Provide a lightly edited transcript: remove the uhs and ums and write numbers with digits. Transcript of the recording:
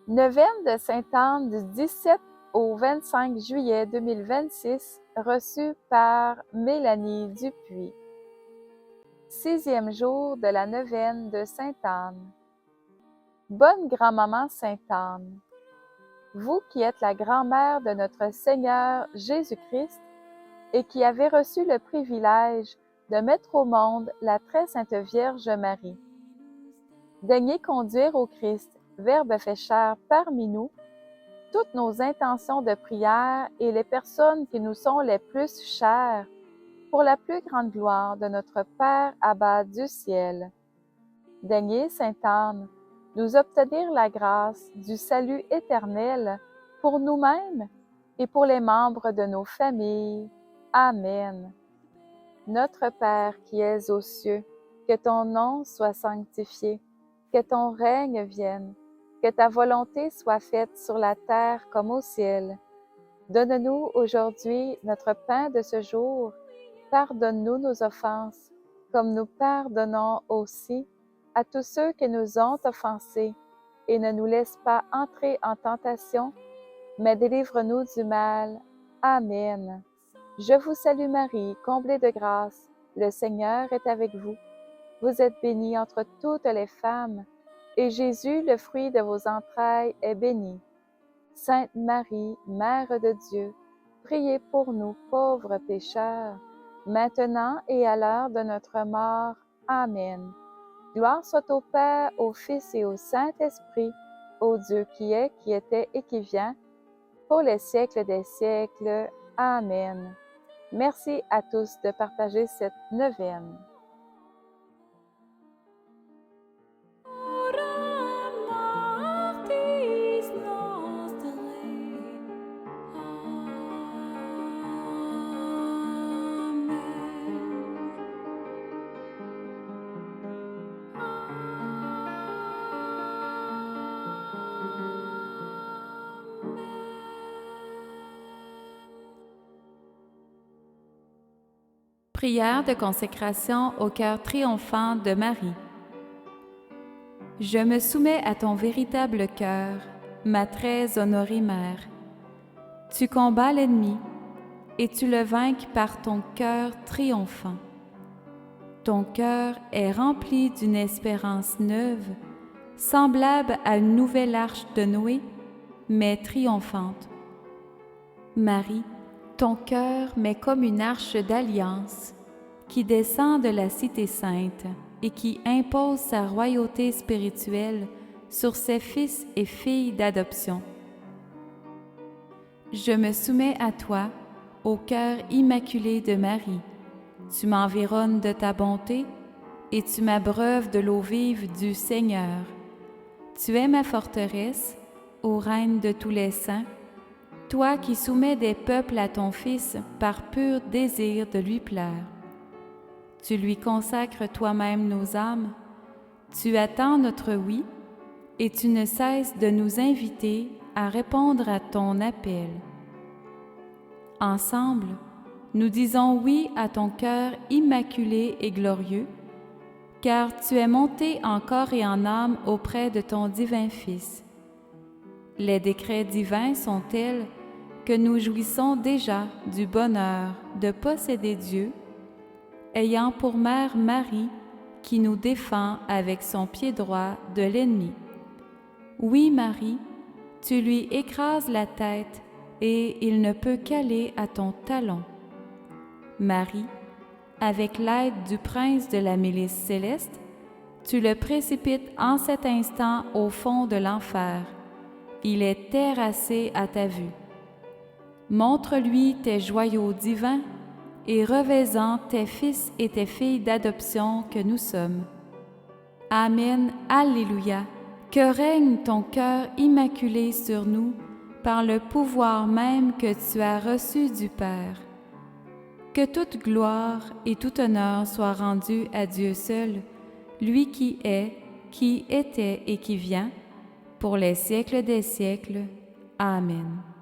Neuvaine de Sainte-Anne du 17 au 25 juillet 2026, reçue par Mélanie Dupuis. 6e jour de la neuvaine de Sainte-Anne. Bonne grand-maman Sainte-Anne, vous qui êtes la grand-mère de notre Seigneur Jésus-Christ et qui avez reçu le privilège de mettre au monde la très sainte Vierge Marie, daignez conduire au Christ, Verbe fait chair parmi nous, toutes nos intentions de prière et les personnes qui nous sont les plus chères, pour la plus grande gloire de notre Père Abba du ciel. Daignez, Sainte Anne, nous obtenir la grâce du salut éternel pour nous-mêmes et pour les membres de nos familles. Amen. Notre Père qui es aux cieux, que ton nom soit sanctifié, que ton règne vienne, que ta volonté soit faite sur la terre comme au ciel. Donne-nous aujourd'hui notre pain de ce jour. Pardonne-nous nos offenses, comme nous pardonnons aussi à tous ceux qui nous ont offensés, et ne nous laisse pas entrer en tentation, mais délivre-nous du mal. Amen. Je vous salue Marie, comblée de grâce, le Seigneur est avec vous. Vous êtes bénie entre toutes les femmes, et Jésus, le fruit de vos entrailles, est béni. Sainte Marie, Mère de Dieu, priez pour nous pauvres pécheurs, maintenant et à l'heure de notre mort. Amen. Gloire soit au Père, au Fils et au Saint-Esprit, au Dieu qui est, qui était et qui vient, pour les siècles des siècles. Amen. Merci à tous de partager cette neuvaine. Prière de consécration au cœur triomphant de Marie. Je me soumets à ton véritable cœur, ma très honorée Mère. Tu combats l'ennemi et tu le vainques par ton cœur triomphant. Ton cœur est rempli d'une espérance neuve, semblable à une nouvelle arche de Noé, mais triomphante. Marie, ton cœur m'est comme une arche d'alliance qui descend de la cité sainte et qui impose sa royauté spirituelle sur ses fils et filles d'adoption. Je me soumets à toi, au cœur immaculé de Marie. Tu m'environnes de ta bonté et tu m'abreuves de l'eau vive du Seigneur. Tu es ma forteresse, ô Reine de tous les saints, toi qui soumets des peuples à ton Fils par pur désir de lui plaire. Tu lui consacres toi-même nos âmes, tu attends notre oui, et tu ne cesses de nous inviter à répondre à ton appel. Ensemble, nous disons oui à ton cœur immaculé et glorieux, car tu es monté en corps et en âme auprès de ton divin Fils. Les décrets divins sont tels que nous jouissons déjà du bonheur de posséder Dieu, ayant pour mère Marie qui nous défend avec son pied droit de l'ennemi. Oui, Marie, tu lui écrases la tête et il ne peut qu'aller à ton talon. Marie, avec l'aide du prince de la milice céleste, tu le précipites en cet instant au fond de l'enfer. Il est terrassé à ta vue. Montre-lui tes joyaux divins et revêts-en tes fils et tes filles d'adoption que nous sommes. Amen, Alléluia. Que règne ton cœur immaculé sur nous par le pouvoir même que tu as reçu du Père. Que toute gloire et tout honneur soient rendus à Dieu seul, lui qui est, qui était et qui vient, pour les siècles des siècles. Amen.